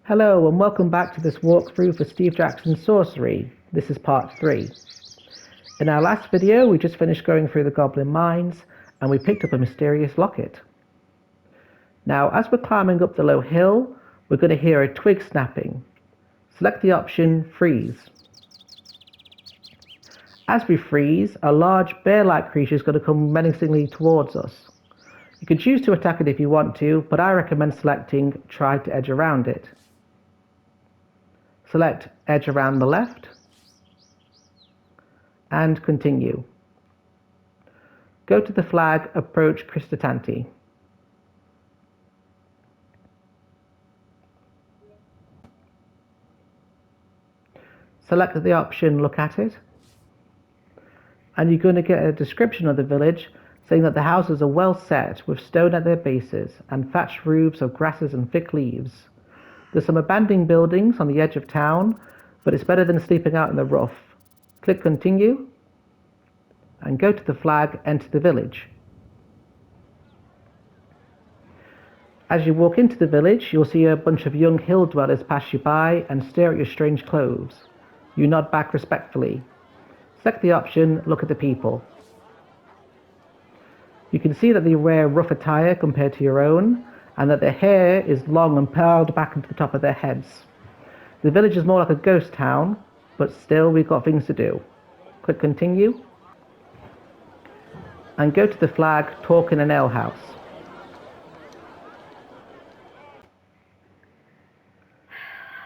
Hello and welcome back to this walkthrough for Steve Jackson's Sorcery. This is part 3. In our last video we just finished going through the Goblin Mines and we picked up a mysterious locket. Now as we're climbing up the low hill we're going to hear a twig snapping. Select the option Freeze. As we freeze, a large bear-like creature is going to come menacingly towards us. You can choose to attack it if you want to, but I recommend selecting Try to edge around it. Select Edge around the left and continue. Go to the flag Approach Kristatanti. Select the option Look at it, and you're going to get a description of the village saying that the houses are well set with stone at their bases and thatched roofs of grasses and thick leaves. There's some abandoned buildings on the edge of town, but it's better than sleeping out in the rough. Click Continue and go to the flag Enter the village. As you walk into the village, you'll see a bunch of young hill dwellers pass you by and stare at your strange clothes. You nod back respectfully. Select the option Look at the people. You can see that they wear rough attire compared to your own, and that their hair is long and piled back into the top of their heads. The village is more like a ghost town, but still we've got things to do. Click Continue and go to the flag Talk in an alehouse.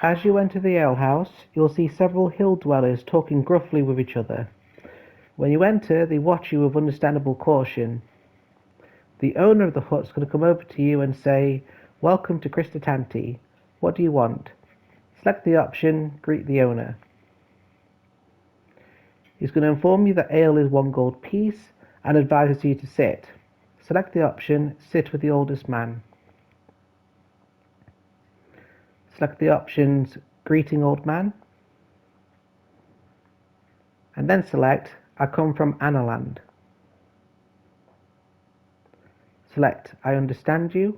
As you enter the alehouse, you'll see several hill dwellers talking gruffly with each other. When you enter, they watch you with understandable caution. The owner of the hut's going to come over to you and say, "Welcome to Kristatanti. What do you want?" Select the option Greet the owner. He's going to inform you that ale is 1 gold piece and advises you to sit. Select the option Sit with the oldest man. Select the options Greeting Old Man, and then select I come from Alianna. Select I understand you,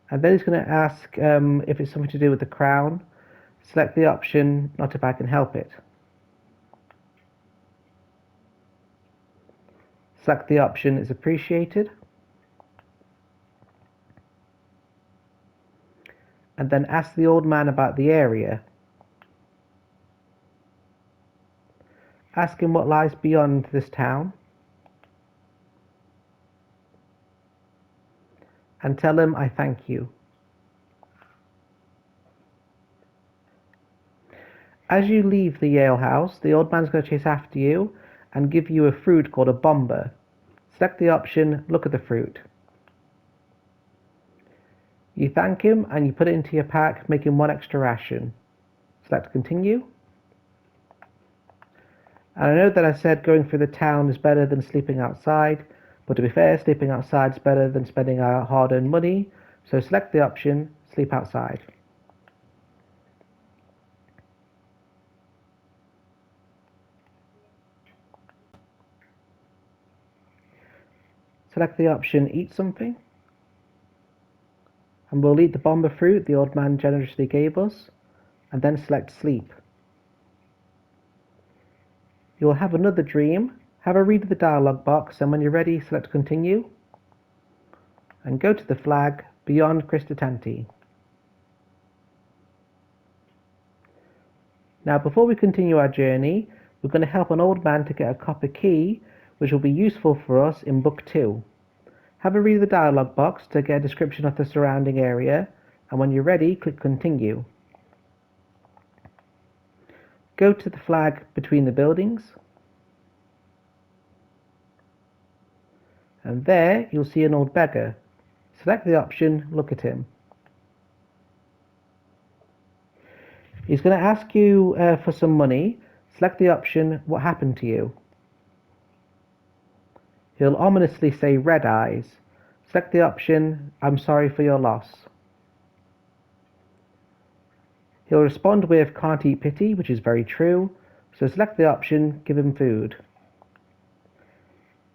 and then he's going to ask if it's something to do with the crown. Select the option Not if I can help it. Select the option Is appreciated, and then ask the old man about the area. Ask him what lies beyond this town, and tell him I thank you. As you leave the alehouse, the old man's going to chase after you and give you a fruit called a bomber. Select the option Look at the fruit. You thank him and you put it into your pack, making 1 extra ration. Select Continue. And I know that I said going through the town is better than sleeping outside, but to be fair, sleeping outside is better than spending our hard-earned money, so select the option Sleep outside. Select the option Eat something, and we'll eat the bomber fruit the old man generously gave us, and then select Sleep. You'll have another dream. Have a read of the dialogue box, and when you're ready, select Continue, and go to the flag Beyond Kristatanti. Now before we continue our journey, we're going to help an old man to get a copper key, which will be useful for us in Book 2. Have a read of the dialogue box to get a description of the surrounding area, and when you're ready, click Continue. Go to the flag Between the buildings, and there you'll see an old beggar. Select the option Look at him. He's going to ask you for some money. Select the option What happened to you. He'll ominously say Red eyes. Select the option I'm sorry for your loss. He'll respond with Can't eat pity, which is very true, so select the option Give him food.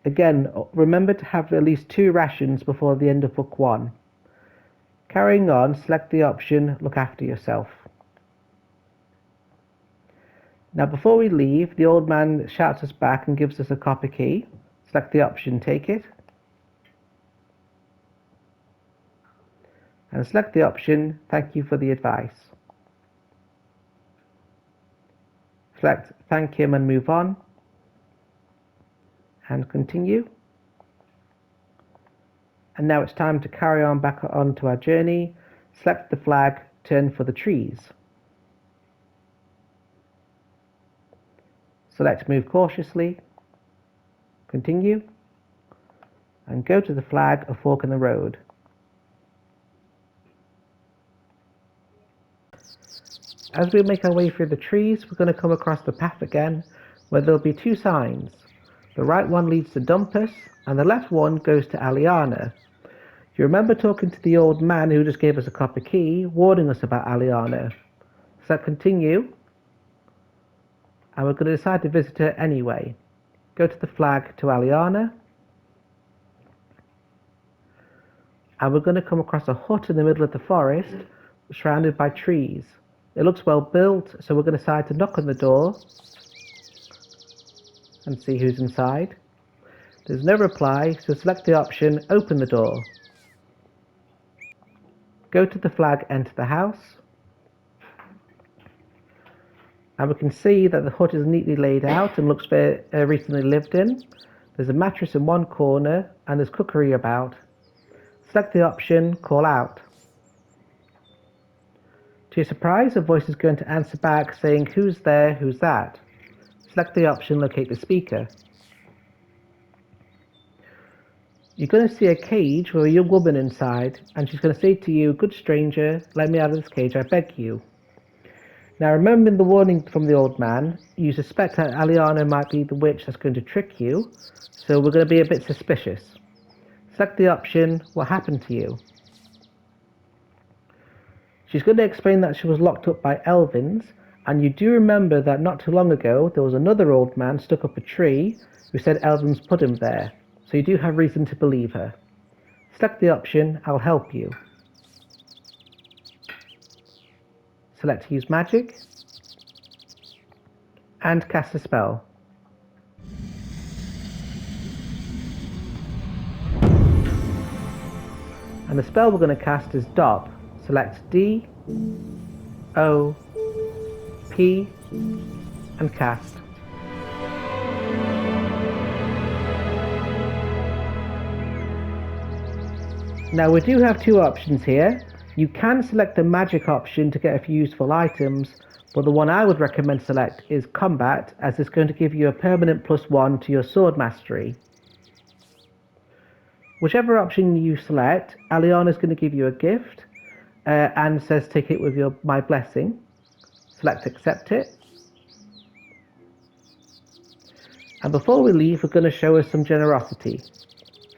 Again, remember to have at least 2 rations before the end of book 1. Carrying on, select the option Look After Yourself. Now before we leave, the old man shouts us back and gives us a copper key. Select the option Take It. And select the option Thank You for the Advice. Select Thank Him and Move On. And continue. And now it's time to carry on back onto our journey. Select the flag, turn for the trees. Select Move Cautiously. Continue. And go to the flag, a fork in the road. As we make our way through the trees, we're going to come across the path again, where there'll be 2 signs. The right one leads to Dhumpus, and the left one goes to Alianna. You remember talking to the old man who just gave us a copper key, warning us about Alianna. So continue, and we're going to decide to visit her anyway. Go to the flag to Alianna, and we're going to come across a hut in the middle of the forest, surrounded by trees. It looks well built, so we're going to decide to knock on the door and see who's inside. There's no reply, so select the option Open the Door. Go to the flag, enter the house, and we can see that the hut is neatly laid out and looks recently lived in. There's a mattress in one corner and there's cookery about. Select the option Call Out. To your surprise, a voice is going to answer back saying Who's there, who's that? Select the option Locate the speaker. You're going to see a cage with a young woman inside, and she's going to say to you, Good stranger, let me out of this cage, I beg you. Now remembering the warning from the old man, you suspect that Alianna might be the witch that's going to trick you, so we're going to be a bit suspicious. Select the option What happened to you? She's going to explain that she was locked up by Elvins, and you do remember that not too long ago there was another old man stuck up a tree who said Elvins put him there. So you do have reason to believe her. Select the option, I'll help you. Select Use Magic. And cast a spell. And the spell we're going to cast is Dop. Select D, O, P, and cast. Now we do have 2 options here. You can select the magic option to get a few useful items, but the one I would recommend select is combat, as it's going to give you a permanent +1 to your sword mastery. Whichever option you select, Alianna is going to give you a gift and says take it with my blessing. Select Accept It. And before we leave, we're going to show us some generosity.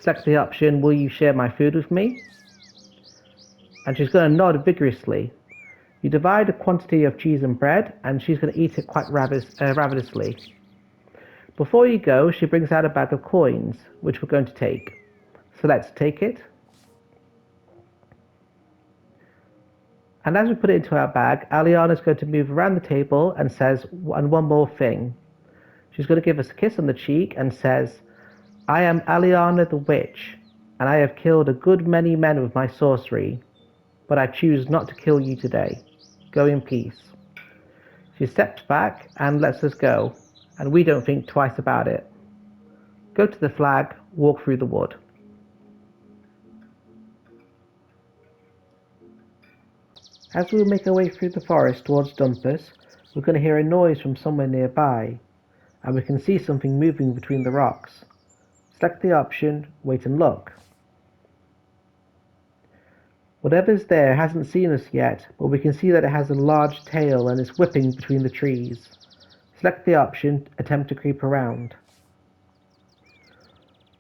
Select the option, Will you share my food with me? And she's going to nod vigorously. You divide a quantity of cheese and bread, and she's going to eat it quite ravenously. Before you go, she brings out a bag of coins, which we're going to take. So let's take it. And as we put it into our bag, Alianna is going to move around the table and says, and one more thing. She's going to give us a kiss on the cheek and says, I am Alianna the witch, and I have killed a good many men with my sorcery, but I choose not to kill you today. Go in peace. She steps back and lets us go, and we don't think twice about it. Go to the flag, walk through the wood. As we make our way through the forest towards Dhumpus, we're going to hear a noise from somewhere nearby, and we can see something moving between the rocks. Select the option, Wait and Look. Whatever's there hasn't seen us yet, but we can see that it has a large tail and is whipping between the trees. Select the option, Attempt to creep around.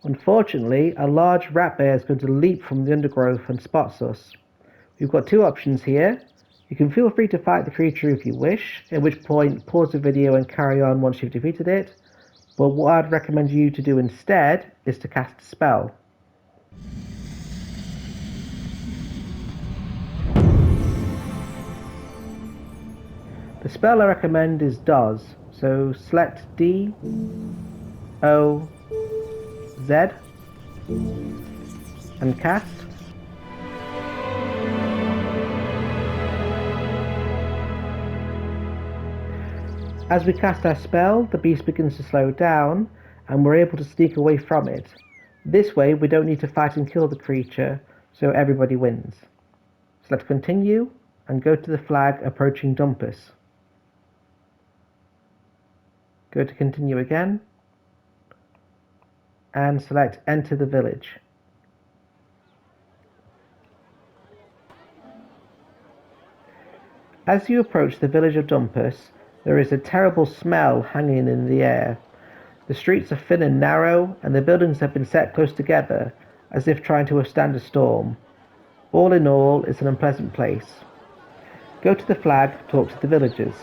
Unfortunately, a large rat bear is going to leap from the undergrowth and spots us. We've got 2 options here. You can feel free to fight the creature if you wish, at which point pause the video and carry on once you've defeated it, but what I'd recommend you to do instead is to cast a spell. The spell I recommend is DOZ, so select D, O, Z, and cast. As we cast our spell, the beast begins to slow down, and we're able to sneak away from it. This way, we don't need to fight and kill the creature, so everybody wins. Select Continue, and go to the flag approaching Dhumpus. Go to Continue again, and select Enter the Village. As you approach the village of Dhumpus, there is a terrible smell hanging in the air. The streets are thin and narrow, and the buildings have been set close together, as if trying to withstand a storm. All in all, it's an unpleasant place. Go to the flag, talk to the villagers.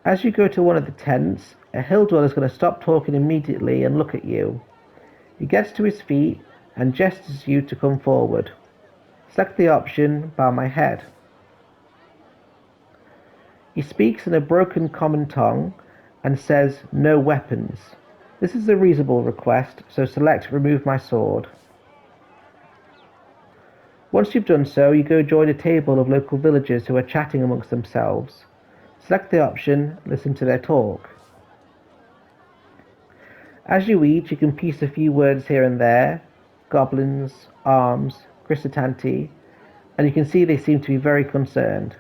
As you go to one of the tents, a hill dweller is going to stop talking immediately and look at you. He gets to his feet and gestures you to come forward. Select the option, Bow my head. He speaks in a broken common tongue and says, no weapons. This is a reasonable request, so select Remove my sword. Once you've done so, you go join a table of local villagers who are chatting amongst themselves. Select the option, Listen to their talk. As you eat, you can piece a few words here and there, goblins, arms, Kristatanti, and you can see they seem to be very concerned.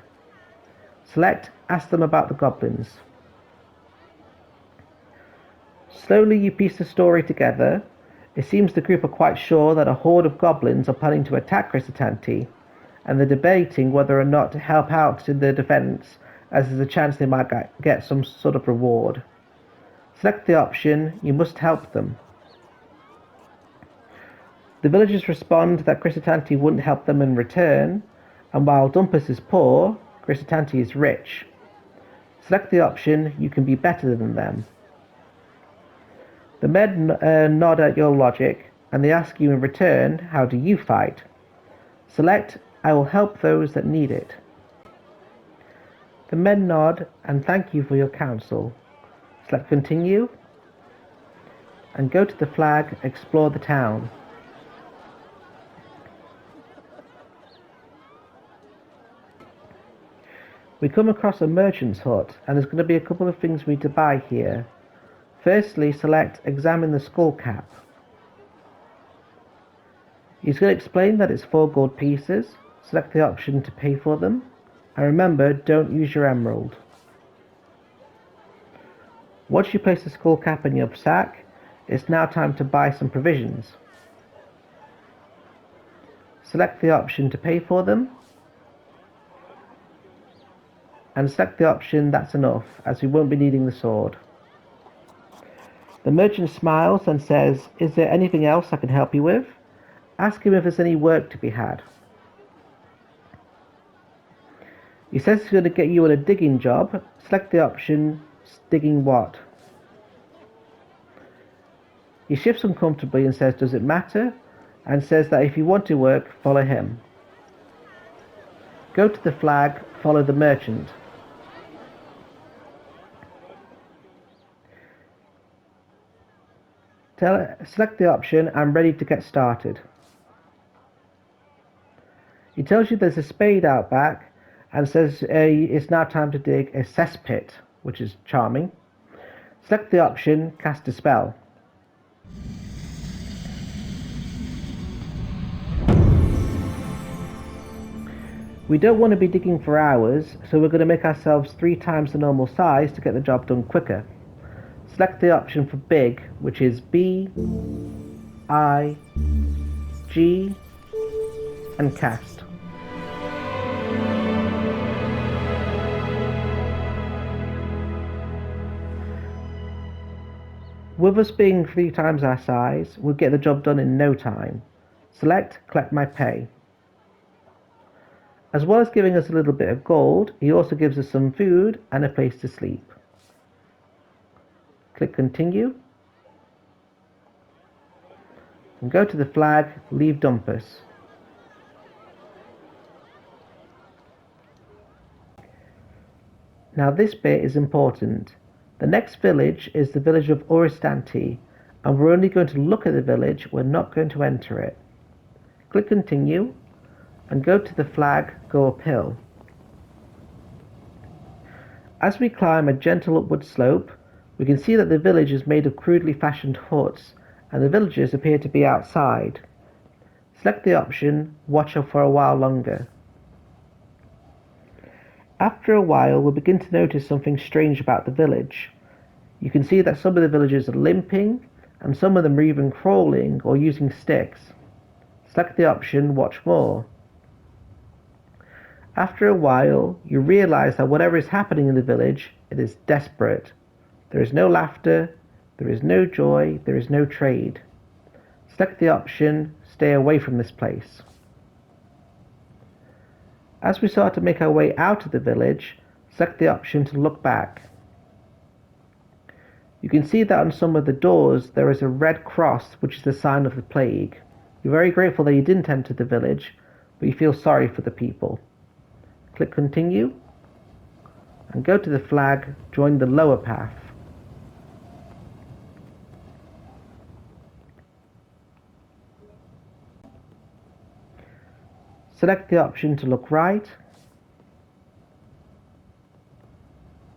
Select Ask them about the goblins. Slowly you piece the story together. It seems the group are quite sure that a horde of goblins are planning to attack Kristatanti, and they're debating whether or not to help out in their defense, as there's a chance they might get some sort of reward. Select the option, You must help them. The villagers respond that Kristatanti wouldn't help them in return, and while Dhumpus is poor, Kristatanti is rich. Select the option, You can be better than them. The men nod at your logic, and they ask you in return, how do you fight? Select, I will help those that need it. The men nod and thank you for your counsel. Select Continue, and go to the flag, explore the town. We come across a merchant's hut, and there's going to be a couple of things we need to buy here. Firstly, select Examine the skull cap. He's going to explain that it's 4 gold pieces. Select the option to pay for them. And remember, don't use your emerald. Once you place the skull cap in your sack, it's now time to buy some provisions. Select the option to pay for them. And select the option That's enough, as we won't be needing the sword. The merchant smiles and says, Is there anything else I can help you with? Ask him if there's any work to be had. He says he's going to get you on a digging job. Select the option, Digging what? He shifts uncomfortably and says, Does it matter? And says that if you want to work, follow him. Go to the flag, follow the merchant. Select the option, I'm ready to get started. He tells you there's a spade out back and says it's now time to dig a cesspit, which is charming. Select the option, Cast a spell. We don't want to be digging for hours, so we're going to make ourselves 3 times the normal size to get the job done quicker. Select the option for big, which is B, I, G, and cast. With us being 3 times our size, we'll get the job done in no time. Select Collect my pay. As well as giving us a little bit of gold, he also gives us some food and a place to sleep. Click Continue. And go to the flag, leave Dhumpus. Now this bit is important. The next village is the village of Kristatanti, and we're only going to look at the village, we're not going to enter it. Click Continue, and go to the flag, go uphill. As we climb a gentle upward slope, we can see that the village is made of crudely fashioned huts, and the villagers appear to be outside. Select the option, watch for a while longer. After a while, we'll begin to notice something strange about the village. You can see that some of the villagers are limping, and some of them are even crawling or using sticks. Select the option, watch more. After a while, you realize that whatever is happening in the village, it is desperate. There is no laughter, there is no joy, there is no trade. Select the option, stay away from this place. As we start to make our way out of the village, select the option to look back. You can see that on some of the doors there is a red cross, which is the sign of the plague. You're very grateful that you didn't enter the village, but you feel sorry for the people. Click Continue, and go to the flag, join the lower path. Select the option to look right,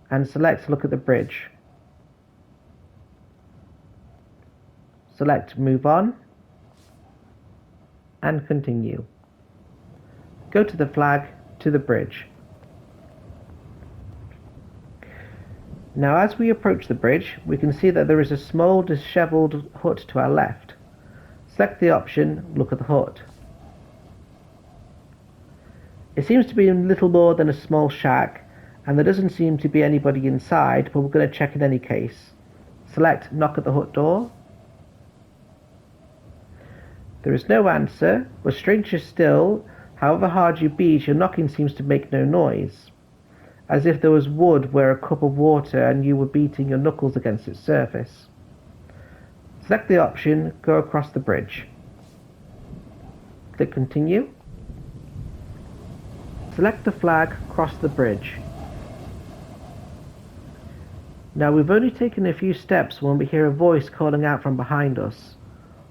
and select Look at the bridge. Select Move On, and Continue. Go to the flag, to the bridge. Now as we approach the bridge, we can see that there is a small dishevelled hut to our left. Select the option, Look at the hut. It seems to be little more than a small shack, and there doesn't seem to be anybody inside, but we're going to check in any case. Select Knock at the hut door. There is no answer, but stranger still, however hard you beat, your knocking seems to make no noise, as if there was wood where a cup of water and you were beating your knuckles against its surface. Select the option, Go across the bridge. Click Continue. Select the flag, cross the bridge. Now we've only taken a few steps when we hear a voice calling out from behind us.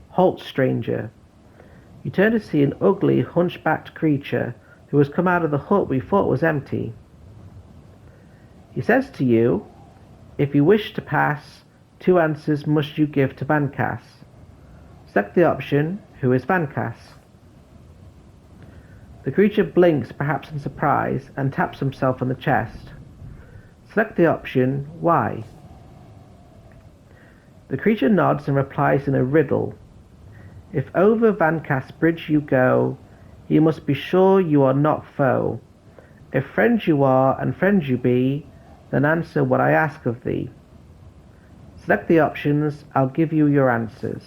Halt, stranger. You turn to see an ugly, hunchbacked creature who has come out of the hut we thought was empty. He says to you, if you wish to pass, 2 answers must you give to Vancross. Select the option, who is Vancross? The creature blinks, perhaps in surprise, and taps himself on the chest. Select the option, why? The creature nods and replies in a riddle. If over Vancross bridge you go, you must be sure you are not foe. If friends you are and friends you be, then answer what I ask of thee. Select the options, I'll give you your answers.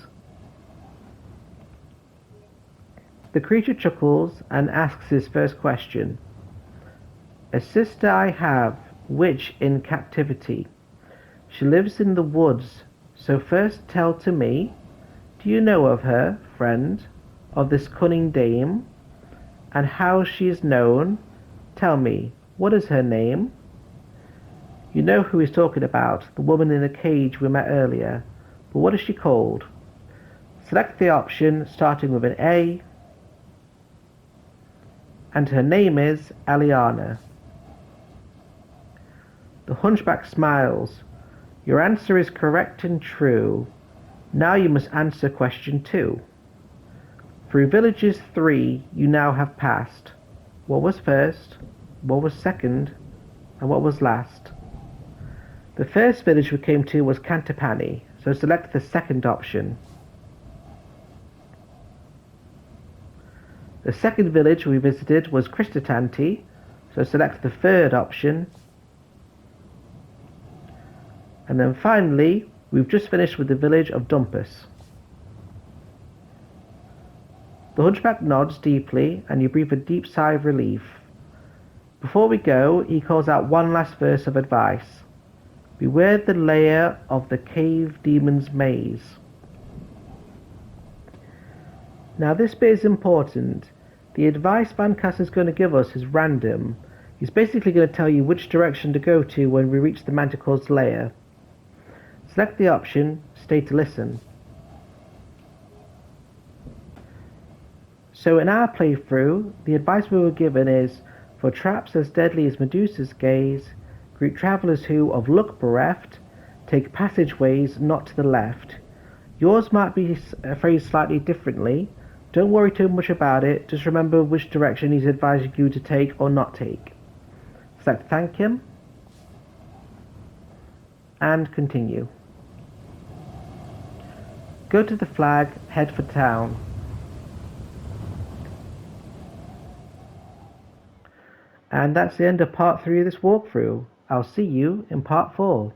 The creature chuckles and asks his first question. A sister I have, which in captivity. She lives in the woods, so first tell to me, do you know of her, friend, of this cunning dame, and how she is known? Tell me, what is her name? You know who he's talking about, the woman in the cage we met earlier, but what is she called? Select the option starting with an A, and her name is Alianna. The hunchback smiles. Your answer is correct and true. Now you must answer question 2. Through villages 3 you now have passed. What was first? What was second? And what was last? The first village we came to was Kristatanti, so select the second option. The second village we visited was Kristatanti, so select the third option. And then finally, we've just finished with the village of Dhumpus. The hunchback nods deeply, and you breathe a deep sigh of relief. Before we go, he calls out one last verse of advice. Beware the lair of the cave demon's maze. Now this bit is important. The advice Vancross is going to give us is random. He's basically going to tell you which direction to go to when we reach the Manticore's lair. Select the option, stay to listen. So in our playthrough, the advice we were given is, for traps as deadly as Medusa's gaze, greet travellers who, of luck bereft, take passageways not to the left. Yours might be phrased slightly differently. Don't worry too much about it, just remember which direction he's advising you to take or not take. Select thank him, and continue. Go to the flag, head for town. And that's the end of part 3 of this walkthrough. I'll see you in part 4.